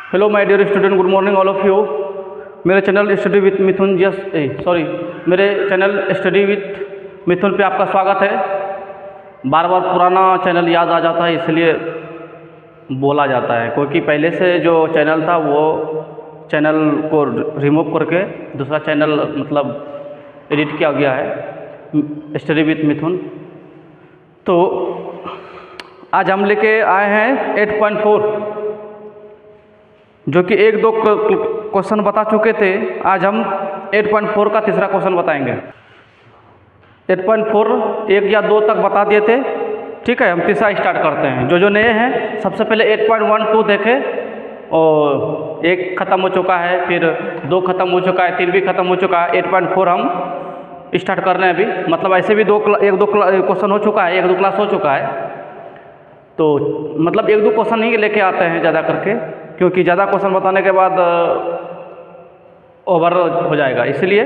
Hello my dear student, good morning all of you. मेरे channel study with Mithun मेरे channel study with मिथुन पे आपका स्वागत है। बार बार पुराना चैनल याद आ जाता है, इसलिए बोला जाता है, क्योंकि पहले से जो चैनल था वो चैनल को रिमूव करके दूसरा चैनल मतलब एडिट किया गया है, स्टडी विथ मिथुन। तो आज हम लेके आए हैं 8.4, जो कि एक दो क्वेश्चन बता चुके थे। आज हम 8.4 का तीसरा क्वेश्चन बताएंगे। 8.4 एक या दो तक बता दिए थे, ठीक है। हम तीसरा स्टार्ट करते हैं। जो नए हैं सबसे पहले 8.12 देखें, और एक ख़त्म हो चुका है, फिर 2 ख़त्म हो चुका है, 3 भी ख़त्म हो चुका है। 8.4 हम स्टार्ट कर रहे हैं अभी। मतलब ऐसे भी एक दो क्वेश्चन हो चुका है, 1-2 क्लास हो चुका है। तो मतलब 1-2 क्वेश्चन ही लेके आते हैं ज़्यादा करके, क्योंकि ज़्यादा क्वेश्चन बताने के बाद ओवर हो जाएगा, इसलिए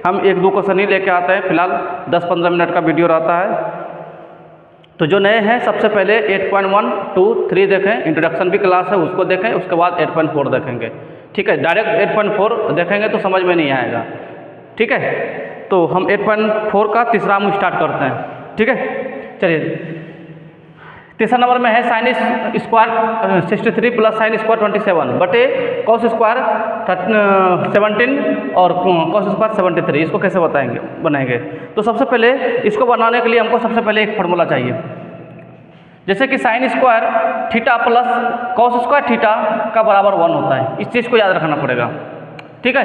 हम 1-2 क्वेश्चन ही लेके आते हैं। फिलहाल 10-15 मिनट का वीडियो रहता है। तो जो नए हैं सबसे पहले 8.1, 2, 3 देखें। इंट्रोडक्शन भी क्लास है, उसको देखें। उसके बाद 8.4 देखेंगे, ठीक है। डायरेक्ट 8.4 देखेंगे तो समझ में नहीं आएगा, ठीक है। तो हम 8.4 का तीसरा हम स्टार्ट करते हैं, ठीक है। चलिए, तीसरा नंबर में है sine square 63 plus sin square 27 बटे कॉस स्क्वायर 17 और कॉस स्क्वायर 73। इसको कैसे बनाएंगे? तो सबसे पहले इसको बनाने के लिए हमको सबसे पहले एक फार्मूला चाहिए। जैसे कि sign square theta plus cos square theta का बराबर 1 होता है। इस चीज़ को याद रखना पड़ेगा, ठीक है।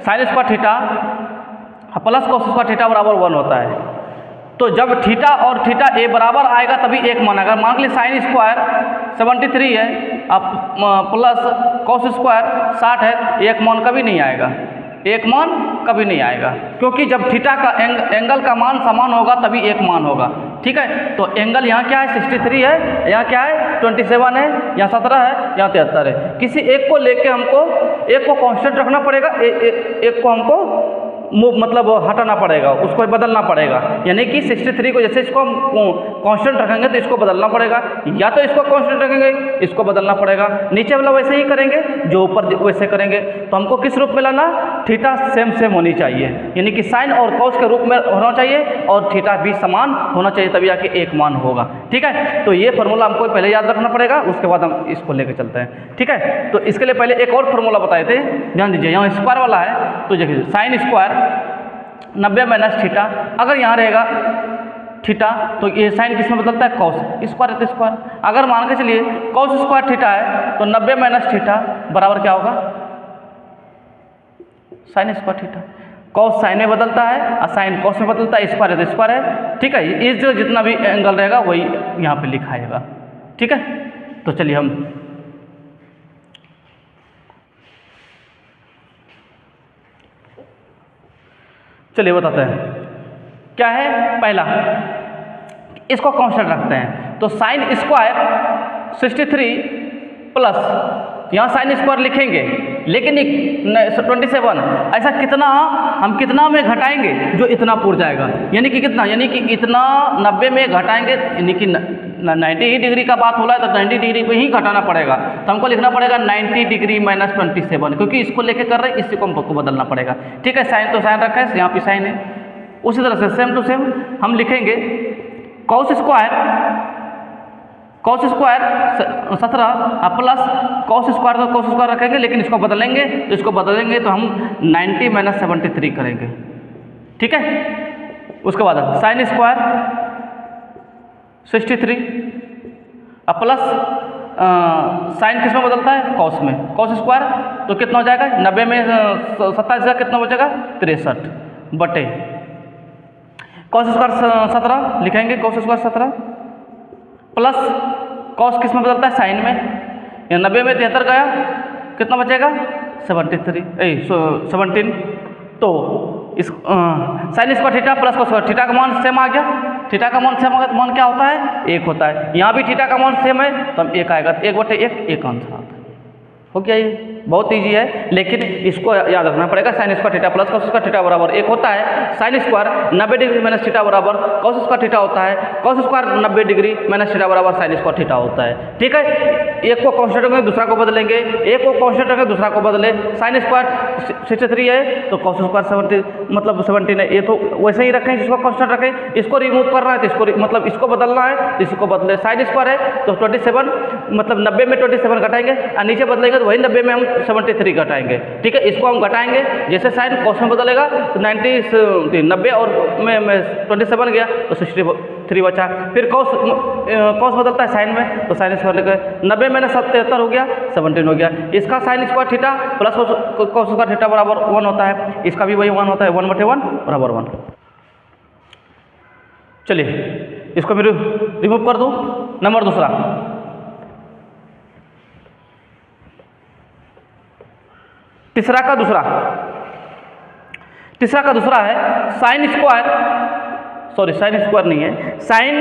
Sign square theta plus cos square theta बराबर 1 होता है। तो जब थीटा और थीटा ए बराबर आएगा तभी एक मान आएगा। मान लीजिए साइन स्क्वायर 73 है, अब प्लस कॉस स्क्वायर 60 है, एक मान कभी नहीं आएगा, एक मान कभी नहीं आएगा, क्योंकि जब थीटा का एंगल का मान समान होगा तभी एक मान होगा, ठीक है। तो एंगल यहाँ क्या है? 63 है, यहाँ क्या है? 27 है, यहाँ 17 है, यहाँ 73 है। किसी एक को लेके हमको एक को कांस्टेंट रखना पड़ेगा, एक को हमको मतलब हटाना पड़ेगा, उसको बदलना पड़ेगा। यानी कि 63 को जैसे इसको हम कांस्टेंट रखेंगे तो इसको बदलना पड़ेगा, या तो इसको कांस्टेंट रखेंगे इसको बदलना पड़ेगा। नीचे वाला वैसे ही करेंगे, जो ऊपर वैसे करेंगे। तो हमको किस रूप में लाना? थीटा सेम होनी चाहिए, यानी कि साइन और कॉस के रूप में होना चाहिए, और थीटा भी समान होना चाहिए, तभी आके एक मान होगा, ठीक है। तो ये फार्मूला हमको पहले याद रखना पड़ेगा, उसके बाद हम इसको लेकर चलते हैं, ठीक है। तो इसके लिए पहले एक और फार्मूला बताए थे, ध्यान दीजिए। यहाँ स्क्वायर वाला है, तो देखिए साइन स्क्वायर 90 माइनस थीटा, अगर यहाँ रहेगा थीटा तो ये साइन किस में बदलता है? कॉस स्क्वायर है तो स्क्वायर। अगर मान के चलिए कॉस स्क्वायर थीटा है तो 90 माइनस थीटा बराबर क्या होगा? Sign square theta. Cos sine में बदलता है और साइन कॉस में बदलता है, स्क्वायर है तो स्क्वायर है, ठीक है। इस जो जितना भी एंगल रहेगा वही यहाँ पे लिखाएगा, ठीक है। तो चलिए हम बताते हैं क्या है। पहला इसको कांस्टेंट रखते हैं, तो साइन स्क्वायर 63 प्लस यहाँ साइन स्क्वायर लिखेंगे, लेकिन 27 ऐसा कितना हम कितना में घटाएंगे? जो इतना पूर जाएगा, यानी कि कितना? यानी कि इतना 90 में घटाएंगे, यानी कि 90 डिग्री का बात हो रहा है तो 90 डिग्री को ही घटाना पड़ेगा। तो हमको लिखना पड़ेगा 90 डिग्री माइनस 27, क्योंकि इसको लेके कर रहे हैं, इसको हमको बदलना पड़ेगा, ठीक है। साइन तो साइन रखा है, यहाँ पे साइन है। उसी तरह से सेम टू सेम हम लिखेंगे cos square 17 plus cos square, तो कॉस स्क्वायर रखेंगे, लेकिन इसको बदलेंगे तो हम 90 माइनस 73 करेंगे, ठीक है। उसके बाद साइन स्क्वायर 63 प्लस साइन किस में बदलता है? कॉस में। कॉस स्क्वायर तो कितना हो जाएगा? 90 में 27 का कितना बचेगा? 63 बटे कॉस स्क्वायर 17 लिखेंगे, कॉस स्क्वायर 17 प्लस कॉस किस में बदलता है? साइन में। 90 में 73 गया, कितना बचेगा? 17। तो इस sign square theta plus cos square, theta का मान सेम आ गया। थीटा का मान सेम आ गया तो मान क्या होता है? 1 होता है। यहाँ भी थीटा का मान सेम है तो हम 1 आएगा, तो 1/1 एक आंसर आता है, हो गया, ये बहुत ईजी है, लेकिन इसको याद रखना पड़ेगा। Sign square theta plus cos square theta बराबर एक होता है sine square 90 degree minus theta बराबर कॉस स्क्वायर थीटा होता है, cos square 90 degree minus theta बराबर साइन स्क्वायर थीटा होता है। ठीक है, एक को कांस्टेंट रखेंगे दूसरा को बदलेंगे, एक को कांस्टेंट रखेंगे दूसरा को बदले। साइन स्क्वायर 63 है तो कॉस स्क्वायर 70 मतलब 17 है, ये तो वैसे ही रखें जिसको कांस्टेंट रखें। इसको रिमूव करना है तो इसको मतलब इसको बदलना है तो इसको बदले। साइन स्क्वायर है तो 27 मतलब 90 में 27 घटाएंगे और नीचे बदलेंगे तो वही 90 में हम 73 घटाएंगे। ठीक है, इसको हम घटाएंगे, जैसे साइन कॉस में बदलेगा तो 90 और में 27 गया तो 63 बचा। फिर कॉस बदलता है साइन में तो साइन स्क्वायर लेकर 90 में 77 हो गया 17 हो गया। इसका sign square theta plus cos square theta बराबर 1 होता है, इसका भी वही 1 होता है, 1/1 बराबर 1। चलिए इसको मैं रिमूव कर दूँ। नंबर दूसरा, तीसरा का दूसरा है sine square, sorry sine square नहीं है, साइन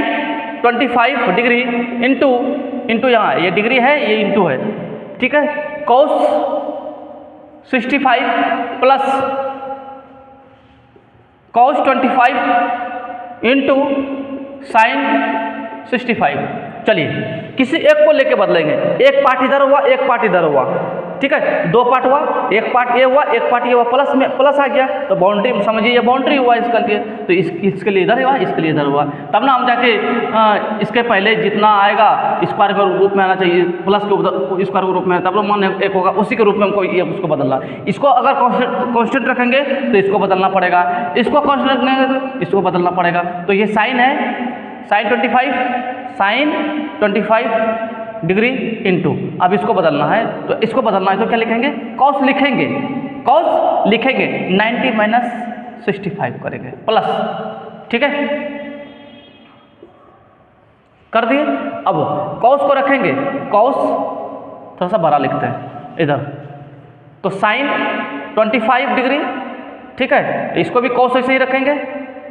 25 डिग्री इंटू यहाँ ये डिग्री है ये इंटू है। ठीक है, cos 65 plus cos 25 into sine 65। चलिए किसी एक को लेके बदलेंगे, एक पार्ट इधर हुआ एक पार्ट इधर हुआ। ठीक है, दो पार्ट हुआ, एक पार्ट ये हुआ एक पार्ट ये हुआ, प्लस में प्लस आ गया तो बाउंड्री समझिए ये बाउंड्री हुआ इसके लिए, तो इसके लिए इधर हुआ इसके लिए इधर हुआ, तब ना हम जाके इसके पहले जितना आएगा स्क्वायर के रूप में आना चाहिए, प्लस के स्क्वायर के रूप में, तब मान एक होगा उसी के रूप में हमको ये उसको बदलना। इसको अगर कांस्टेंट रखेंगे तो इसको बदलना पड़ेगा, इसको कांस्टेंट रखेंगे तो इसको बदलना पड़ेगा। तो ये साइन है साइन 25 डिग्री इंटू, अब इसको बदलना है तो इसको बदलना है तो क्या लिखेंगे, कॉस लिखेंगे 90 माइनस 65 करेंगे प्लस। ठीक है, कर दिए। अब कॉस को रखेंगे, कॉस थोड़ा सा बड़ा लिखते हैं इधर, तो साइन 25 डिग्री। ठीक है, इसको भी कॉस ऐसे ही रखेंगे।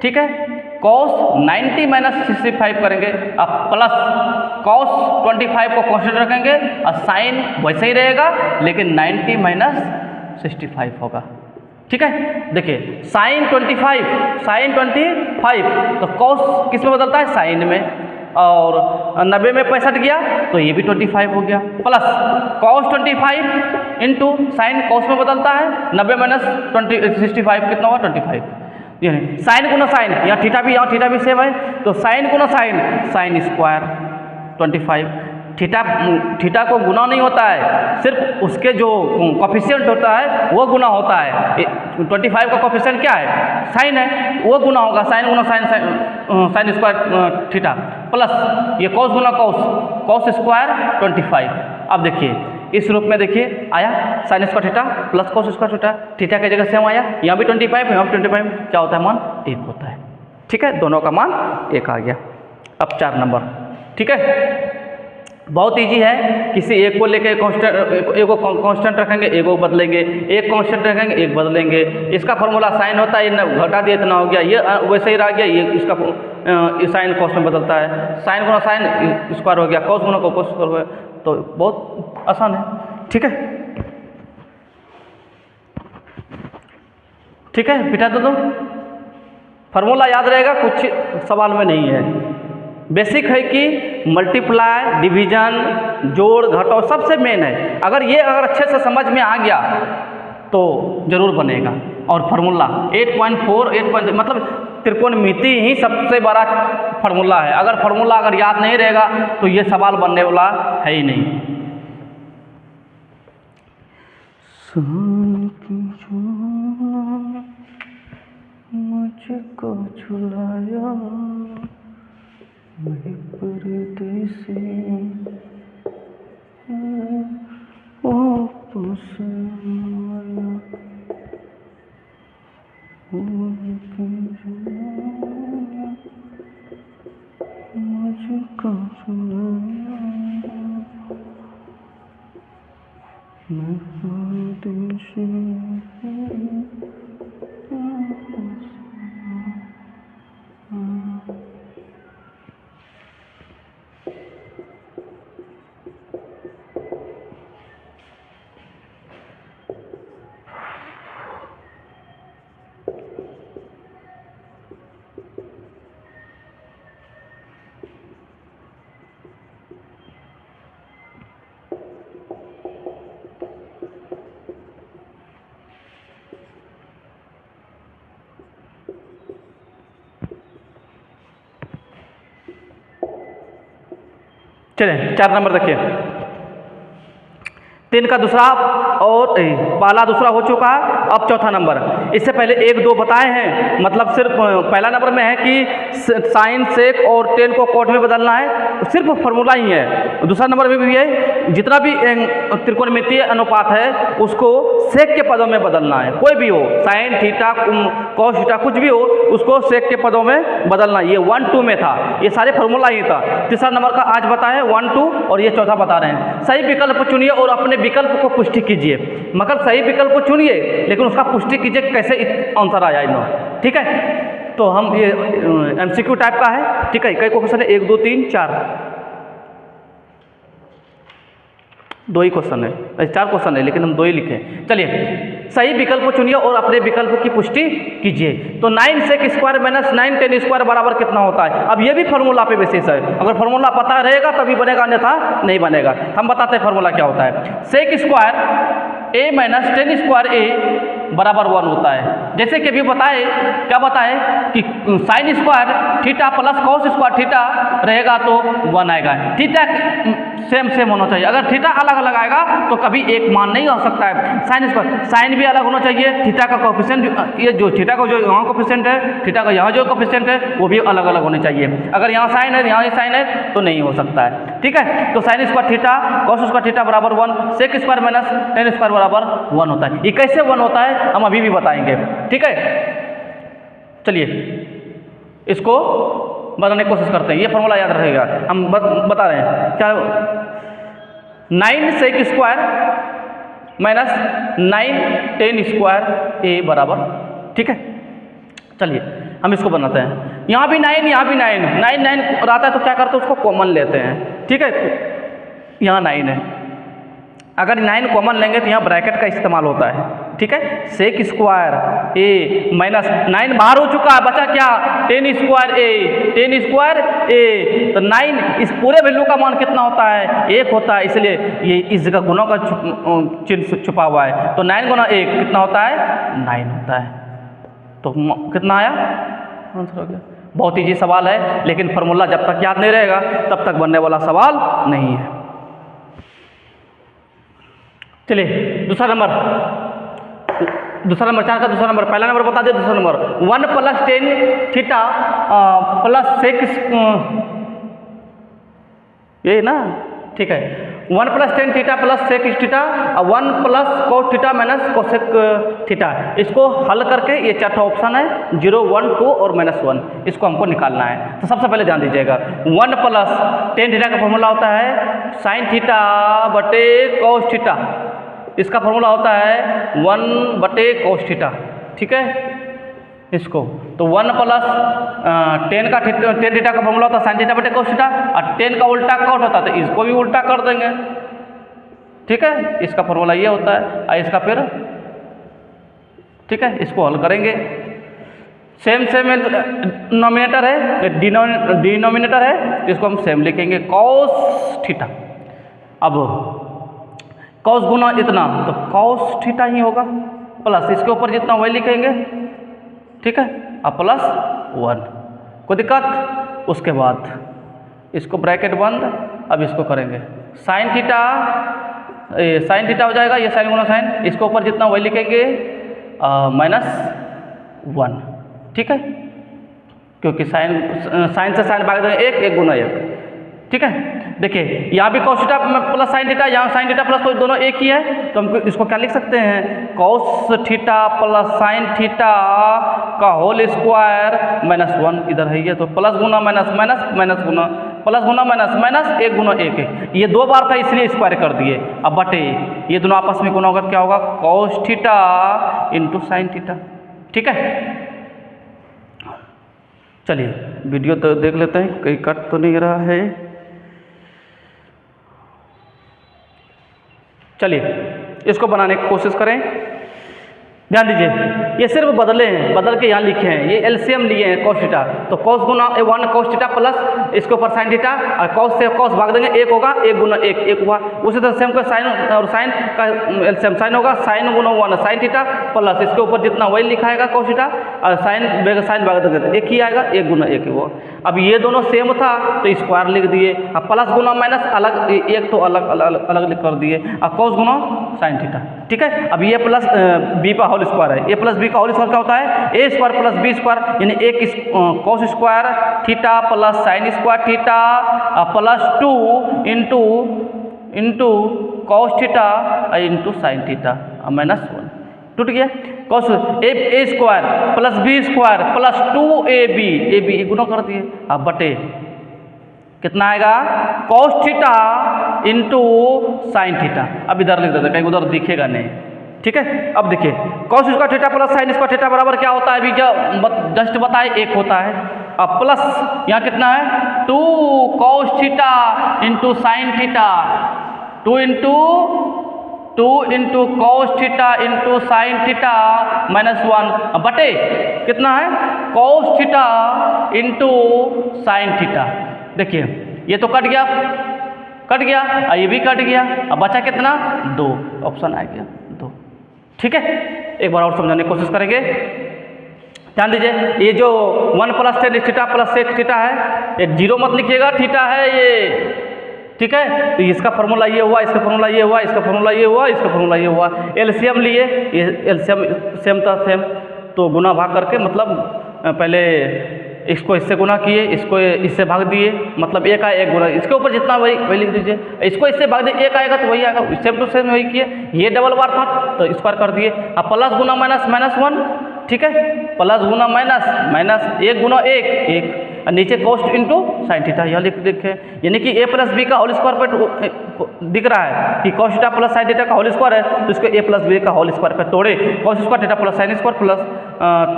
ठीक है, कॉस 90 माइनस 65 करेंगे, अब प्लस कॉस 25 को कांस्टेंट रखेंगे और साइन वैसे ही रहेगा लेकिन 90 माइनस 65 होगा। ठीक है, देखिए साइन 25 तो कॉस किस में बदलता है, साइन में, और 90 में 65 गया तो ये भी 25 हो गया, plus cos 25 into sine cos में बदलता है, 90 माइनस 65 कितना हुआ 25। यानी साइन गुना साइन, यहाँ थीटा भी सेम है तो साइन गुना साइन स्क्वायर 25। थीटा को गुना नहीं होता है, सिर्फ उसके जो कोफिशिएंट होता है वो गुना होता है। 25 का कोफिशिएंट क्या है, साइन है, वो गुना होगा, साइन गुना साइन स्क्वायर थीटा, प्लस ये कॉस गुना कॉस स्क्वायर 25। अब देखिए इस रूप में देखिए आया sign square theta plus cos square theta की जगह सेम आया, यहाँ भी 25 यहाँ भी 25, क्या होता है मान 1 होता है। ठीक है, दोनों का मान 1 आ गया। अब 4 नंबर। ठीक है, बहुत इजी है, किसी एक को लेके कांस्टेंट रखेंगे, एक को बदलेंगे, एक कांस्टेंट रखेंगे एक बदलेंगे। इसका फॉर्मूला साइन होता है, ये घटा दिया इतना हो गया, ये वैसे ही रह गया, ये इसका साइन कॉस में बदलता है, साइन गुना साइन स्क्वायर हो गया, कॉस गुना कॉस स्क्वायर हो गया, तो बहुत आसान है। ठीक है, ठीक है बिठा दो, फार्मूला याद रहेगा, कुछ सवाल में नहीं है। बेसिक है कि मल्टीप्लाई डिवीजन जोड़ घटाव सबसे मेन है, अगर अच्छे से समझ में आ गया तो जरूर बनेगा। और फार्मूला 8.4 मतलब त्रिकोणमिति ही सबसे बड़ा फार्मूला है, अगर फार्मूला याद नहीं रहेगा तो ये सवाल बनने वाला है ही नहीं। मुझको झुलाया मैं परदेसी वापस आया, मुझको झुलाया मैं परदेसी। चलिए 4 नंबर देखिए, 3 का दूसरा और पहला दूसरा हो चुका है, अब चौथा नंबर। इससे पहले 1 2 बताए हैं, मतलब सिर्फ पहला नंबर में है कि साइन सेक और टेन को कोट में बदलना है, सिर्फ फार्मूला ही है। दूसरा नंबर में भी है, जितना भी त्रिकोणमितीय अनुपात है उसको सेक के पदों में बदलना है, कोई भी हो, साइन थीटा कॉस थीटा कुछ भी हो, उसको सेक के पदों में बदलना। ये 1 2 में था, ये सारे फार्मूला ही था। तीसरा नंबर का आज बताए 1 2 और ये चौथा बता रहे हैं। सही विकल्प चुनिए और अपने विकल्प को पुष्टि कीजिए, मगर सही विकल्प को चुनिए लेकिन उसका पुष्टि कीजिए कैसे आंसर आया इन, ठीक है। तो हम ये एमसीक्यू टाइप का है, ठीक है। कई क्वेश्चन है, 1 2 3 4, 2 ही क्वेश्चन है, 4 क्वेश्चन है लेकिन हम 2 ही लिखे। चलिए, सही विकल्प को चुनिए और अपने विकल्प की पुष्टि कीजिए। तो 9 sec square minus 9 ten square बराबर कितना होता है। अब ये भी फार्मूला पे बेसिस है, अगर फार्मूला पता रहेगा तभी बनेगा, अन्यथा नहीं बनेगा। हम बताते हैं फार्मूला क्या होता है। Sec square A minus tan square A बराबर 1 होता है। जैसे कि अभी बताए, क्या बताए कि sign square theta plus cos square theta रहेगा तो 1 आएगा। थीटा सेम सेम होना चाहिए, अगर थीटा अलग अलग आएगा तो कभी एक मान नहीं हो सकता है। साइन स्क्वायर, साइन भी अलग होना चाहिए, थीटा का कोफिशिएंट, ये जो थीटा का जो यहाँ कोफिशिएंट है, थीटा का यहाँ जो कोफिशिएंट है वो भी अलग अलग होने चाहिए। अगर यहाँ साइन है यहाँ साइन है तो नहीं हो सकता है, ठीक है। तो sine square theta cos square theta बराबर 1, sec square minus tan square बराबर 1 होता है। ये कैसे 1 होता है हम अभी भी बताएंगे, ठीक है। चलिए इसको बनाने की कोशिश करते हैं, ये फॉर्मूला याद रहेगा। हम बता रहे हैं क्या, 9 sec square minus 9 ten square A बराबर, ठीक है। चलिए हम इसको बनाते हैं। यहाँ भी 9 यहाँ भी 9 9 रहता है तो क्या करते हैं, उसको कॉमन लेते हैं, ठीक है। यहाँ 9 है, अगर 9 कॉमन लेंगे तो यहाँ ब्रैकेट का इस्तेमाल होता है, ठीक है। सेक स्क्वायर ए माइनस 9 बाहर हो चुका है, बचा क्या, टेन स्क्वायर ए। तो 9 इस पूरे वैल्यू का मान कितना होता है, 1 होता है, इसलिए ये इस जगह गुणों का चिन्ह छुपा हुआ है। तो 9 गुना 1 कितना होता है, 9 होता है। तो कितना आया, आंसर हो गया। बहुत ईजी सवाल है, लेकिन फार्मूला जब तक याद नहीं रहेगा तब तक बनने वाला सवाल नहीं है। चलिए दूसरा नंबर 4 का दूसरा नंबर, पहला नंबर बता दिया, दूसरा number 1 plus tan theta plus sec, यही ना, ठीक है। 1 plus tan theta plus sec theta, 1 plus cos theta minus cosec theta. इसको हल करके ये 4 ऑप्शन है, 0 1 2 और -1, इसको हमको निकालना है। तो सबसे पहले ध्यान दीजिएगा, 1 प्लस टेन थीटा का फॉर्मूला होता है साइन थीटा बटे कॉस थीटा, इसका फॉर्मूला होता है 1 बटे कोस थीटा, ठीक है। इसको तो 1 प्लस टेन थीटा का फॉर्मूला होता है साइन थीटा बटे कोस थीटा, और 10 का उल्टा कॉट होता है तो इसको भी उल्टा कर देंगे, ठीक है। इसका फॉर्मूला ये होता है, और इसका फिर, ठीक है, इसको हल करेंगे। सेम नॉमिनेटर है, डिनोमिनेटर है, इसको हम सेम लिखेंगे कॉस थीटा। अब कॉस गुना इतना तो कॉस थीटा ही होगा, प्लस इसके ऊपर जितना वही लिखेंगे, ठीक है, अब प्लस 1, कोई दिक्कत। उसके बाद इसको ब्रैकेट बंद, अब इसको करेंगे साइन थीटा हो जाएगा, ये साइन गुना साइन, इसके ऊपर जितना वही लिखेंगे -1, ठीक है, क्योंकि साइन से साइन भाग देंगे 1 गुना 1, ठीक है। देखिए यहाँ भी cos theta plus sine theta, यहाँ साइन थीटा प्लस, तो दोनों एक ही है, तो हम इसको क्या लिख सकते हैं, cos theta plus sine theta का होल स्क्वायर -1, इधर है ये, तो प्लस गुना माइनस माइनस गुना प्लस गुना माइनस 1 गुना 1 है, ये 2 बार था इसलिए स्क्वायर कर दिए। अब बटे ये दोनों आपस में गुना होकर क्या होगा, cos theta into sin theta, ठीक है। चलिए वीडियो तो देख लेते हैं, कहीं कट तो नहीं रहा है। चलिए इसको बनाने की कोशिश करें। ध्यान दीजिए, ये सिर्फ बदले हैं, बदल के यहाँ लिखे हैं, ये एलसीएम लिए हैं कॉस थीटा, तो कॉस गुना 1 कॉस थीटा प्लस इसके ऊपर साइन थीटा, और कॉस से कॉस भाग देंगे 1 होगा, 1 गुना 1 हुआ। उसी तरह सेम का साइन और साइन का एलसीएम साइन होगा, साइन गुना 1 साइन थीटा प्लस इसके ऊपर जितना वही लिखाएगा कॉस थीटा, और साइन भाग देंगे तो 1 ही आएगा, 1 गुना 1 हुआ। अब ये दोनों सेम था तो स्क्वायर लिख दिए, अब प्लस गुना माइनस अलग, एक तो अलग अलग अलग कर दिए, अब कॉस गुना साइन थीटा। ठीक है, अब ये प्लस बी का होल स्क्वायर है, ए प्लस बी का होल स्क्वायर क्या होता है, A square plus B square, यानी एक cos square theta plus sin square theta plus 2 into cos theta into sin theta minus 1, टूट गया। Cos A square plus B square plus 2ab गुना कर दिए, अब बटे कितना आएगा, cos theta into sin theta. अब इधर लिख देते, कहीं उधर दिखेगा नहीं। ठीक है, अब देखिए cos square theta plus sin square theta बराबर क्या होता है, अभी जस्ट बताए 1 होता है। अब प्लस यहाँ कितना है, 2 cos theta into sin theta, 2 into cos theta into sin theta minus 1 बटे कितना है, cos theta into sin theta. देखिए ये तो कट गया, ये भी कट गया, अब बचा कितना, 2, ऑप्शन आ गया 2। ठीक है, एक बार और समझाने की कोशिश करेंगे, ध्यान दीजिए। ये जो 1 + tan theta plus sec theta है, ये 0 मत लिखिएगा, थीटा है ये। ठीक है, तो इसका फॉर्मूला ये हुआ, इसका फॉर्मूला ये हुआ, इसका फॉर्मूला ये हुआ, इसका फॉर्मूला ये हुआ। एलसीएम लिए, ये एलसीएम सेम था सेम, तो गुना भाग करके मतलब पहले इसको इससे गुना किए, इसको इससे भाग दिए, मतलब एक आया एक गुना, इसके ऊपर जितना वही लिख दीजिए, इसको इससे भाग दिए, एक आएगा तो वही आएगा, सेम टू सेम वही किए। ये डबल बार था तो स्क्वायर कर दिए, अब प्लस गुना माइनस माइनस 1। ठीक है, प्लस गुना माइनस माइनस, 1 गुना 1 और नीचे कॉस इंटू साइन थीटा, यह लिखे, यानी कि ए प्लस बी का होल स्क्वायर पे दिख रहा है कि cos theta plus sine theta का होल स्क्वायर है, तो इसको ए प्लस बी का होल स्क्वायर पे तोड़े, cos square theta plus sin square plus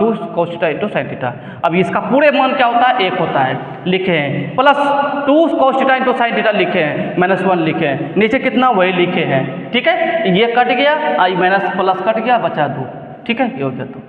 2 cos theta into sin theta. अब इसका पूरे मान क्या होता है, 1 होता है, लिखे हैं, plus 2 cos theta into sin theta लिखे हैं, माइनस 1 लिखे हैं, नीचे कितना वही लिखे हैं। ठीक है, ये कट गया, आई माइनस प्लस कट गया, बचा 2। ठीक है, ये हो गया 2।